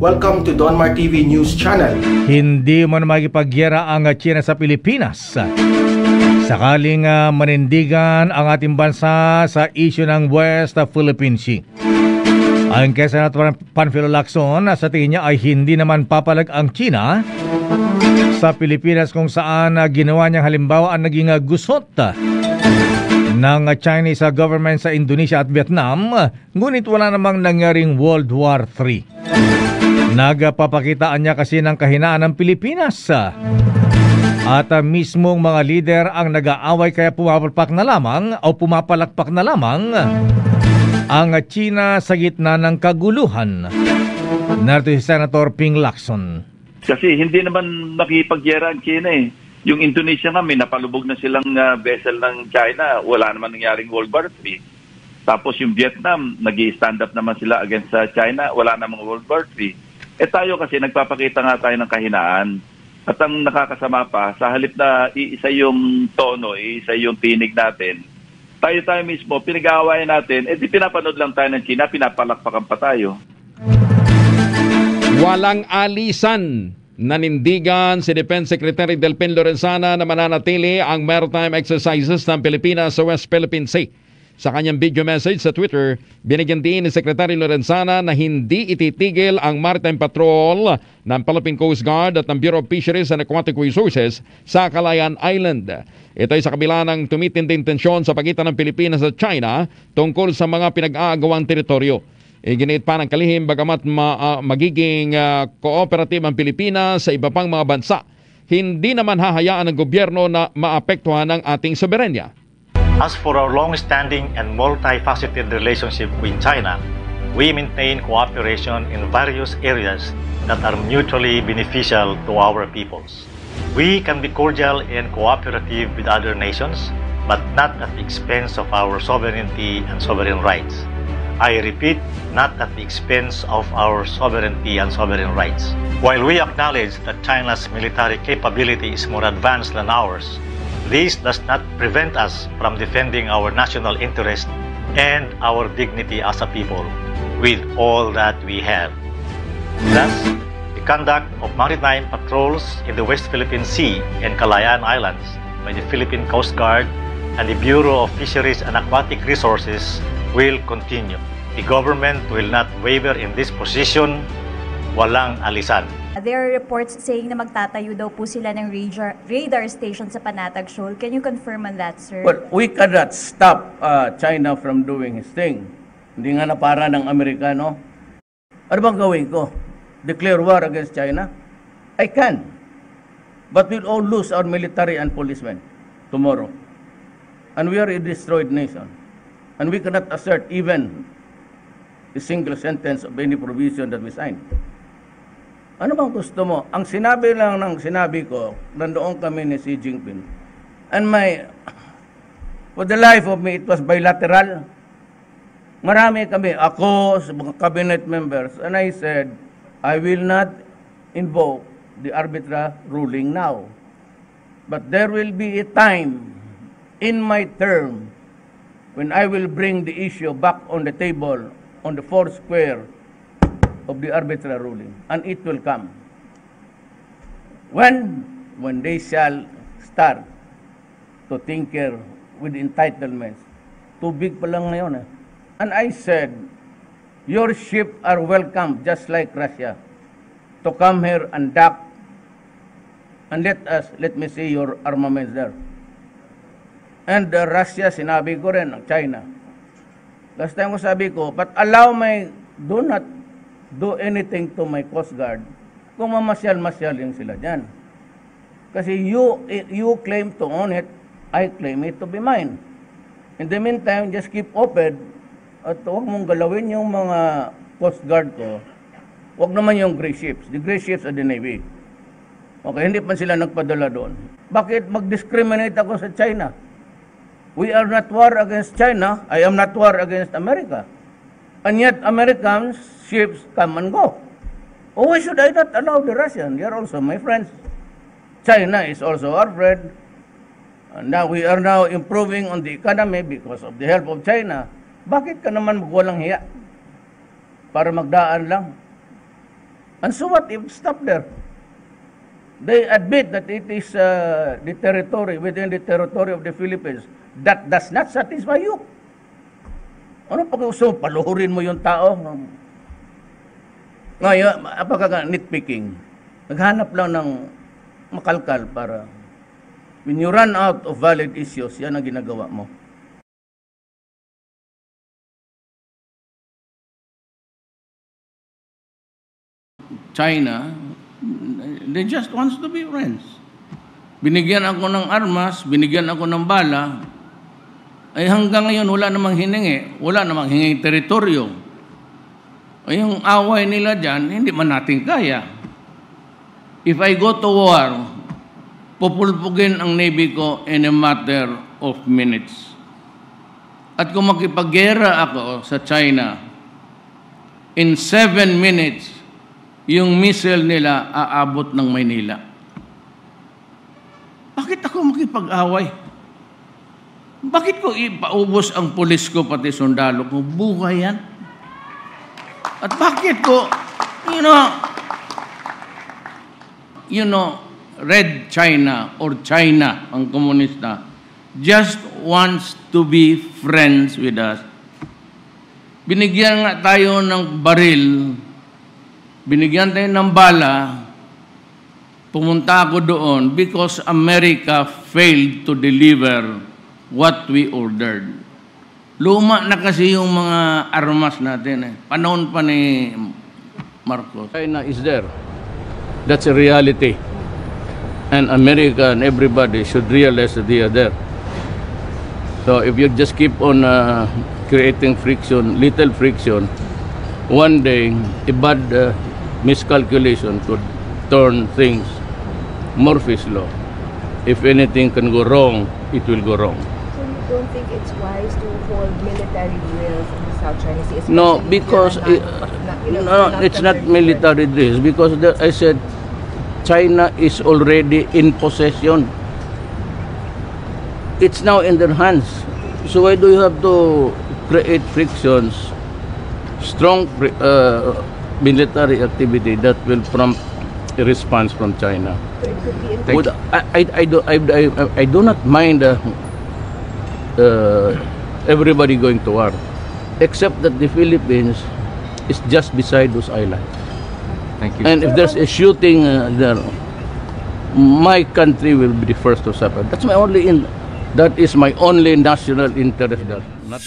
Welcome to Donmar TV News Channel. Hindi man makipagyera ang China sa Pilipinas. Sakaling manindigan ang ating bansa sa isyu ng West Philippine Sea. Ayon kay Senator Panfilo Lacson, sa tingin niya ay hindi naman papalag ang China sa Pilipinas kung saan ginawa niyang halimbawa ang naging gusot ng Chinese government sa Indonesia at Vietnam, ngunit wala namang nangyaring World War III. Nagpapakitaan niya kasi ng kahinaan ng Pilipinas at mismong mga lider ang nag-aaway kaya pumapalpak na lamang o pumapalakpak na lamang ang China sa gitna ng kaguluhan. Narito si Senator Ping Lacson. Kasi hindi naman nakipagyera ang China eh. Yung Indonesia nga, may napalubog na silang vessel ng China. Wala naman nangyaring World War III. Tapos yung Vietnam, nag-i-stand up naman sila against China. Wala namang World War III. Tayo kasi, nagpapakita nga tayo ng kahinaan. At ang nakakasama pa, sa halip na iisa yung tono, iisa yung tinig natin, tayo mismo, pinag-aawayan natin, di pinapanood lang tayo ng China, pinapalakpakan pa tayo. Walang alisan. Nanindigan si Defense Secretary Delpin Lorenzana na mananatili ang maritime exercises ng Pilipinas sa West Philippine Sea. Sa kanyang video message sa Twitter, binigyan din ni Secretary Lorenzana na hindi ititigil ang maritime patrol ng Philippine Coast Guard at ng Bureau of Fisheries and Aquatic Resources sa Calayan Island. Ito ay sa kabila ng tumitinding tensyon sa pagitan ng Pilipinas at China tungkol sa mga pinag-aagawang teritoryo. Iginiit pa ng kalihim bagamat magiging cooperative ang Pilipinas sa iba pang mga bansa, hindi naman hahayaan ng gobyerno na maapektuhan ang ating soberenya. As for our long-standing and multifaceted relationship with China, we maintain cooperation in various areas that are mutually beneficial to our peoples. We can be cordial and cooperative with other nations, but not at the expense of our sovereignty and sovereign rights. I repeat, not at the expense of our sovereignty and sovereign rights. While we acknowledge that China's military capability is more advanced than ours, this does not prevent us from defending our national interest and our dignity as a people with all that we have. Thus, the conduct of maritime patrols in the West Philippine Sea and Calayan Islands by the Philippine Coast Guard and the Bureau of Fisheries and Aquatic Resources will continue. The government will not waver in this position. Walang alisan. There are reports saying na magtatayo daw po sila ng radar station sa Panatag Shoal. Can you confirm on that, sir? Well, we cannot stop China from doing his thing. Hindi nga na para ng Amerikano. Ano bang gawin ko? Declare war against China? I can. But we'll all lose our military and policemen tomorrow. And we are a destroyed nation. And we cannot assert even a single sentence of any provision that we signed. Ano bang gusto mo? Ang sinabi lang ng sinabi ko, nandoon kami ni Xi Jinping. And for the life of me, it was bilateral. Marami kami, ako, sa mga cabinet members, and I said, I will not invoke the arbitral ruling now. But there will be a time in my term when I will bring the issue back on the table, on the fourth square of the arbitral ruling, and it will come. When they shall start to tinker with entitlements, too big pa lang ngayon. And I said, your ship are welcome, just like Russia, to come here and dock, and let me see your armaments there. And Russia, sinabi ko rin, China. Last time ko sabi ko, but allow my, do not do anything to my Coast Guard kung mamasyal-masyal yung sila dyan. Kasi you claim to own it, I claim it to be mine. In the meantime, just keep open at huwag mong galawin yung mga Coast Guard ko. Huwag naman yung gray ships. The gray ships are the Navy. Okay, hindi pa sila nagpadala doon. Bakit mag-discriminate ako sa China? We are not war against China. I am not war against America. And yet, American ships come and go. Oh, why should I not allow the Russians? They are also my friends. China is also our friend. And now we are now improving on the economy because of the help of China. Bakit ka naman magwalang hiya? Para magdaan lang. And so what if stop there? They admit that it is the territory, within the territory of the Philippines. That does not satisfy you. Ano pag gusto mo, paluhurin mo yung tao? Ngayon, apaka nitpicking. Naghanap lang ng makalkal para when you run out of valid issues, yan ang ginagawa mo. China, they just wants to be friends. Binigyan ako ng armas, binigyan ako ng bala, ay hanggang ngayon wala namang hiningi, wala namang hingi teritoryo. Ay yung away nila dyan, hindi man natin kaya. If I go to war, pupulpugin ang Navy ko in a matter of minutes. At kung makipaggera ako sa China, in 7 minutes, yung missile nila aabot ng Maynila. Bakit ako makipag-away? Bakit ko ipaubos ang pulis ko pati sundalo ko? Buhay yan. At bakit ko, you know, Red China or China, ang komunista, just wants to be friends with us. Binigyan nga tayo ng baril, binigyan tayo ng bala, pumunta ako doon because America failed to deliver what we ordered. Luma na kasi yung mga armas natin. Panahon pa ni Marcos. China is there. That's a reality. And America and everybody should realize that they are there. So if you just keep on creating friction, little friction, one day a bad miscalculation could turn things Murphy's Law. If anything can go wrong, it will go wrong. So you don't think it's wise to hold military drills in the South China Sea? No, because it's not military drills. Because I said China is already in possession. It's now in their hands. So why do you have to create frictions, strong military activity that will prompt a response from China? So it could be I do not mind everybody going to war, except that the Philippines is just beside those islands. Thank you. And if there's a shooting there, my country will be the first to suffer. That is my only national interest there. Not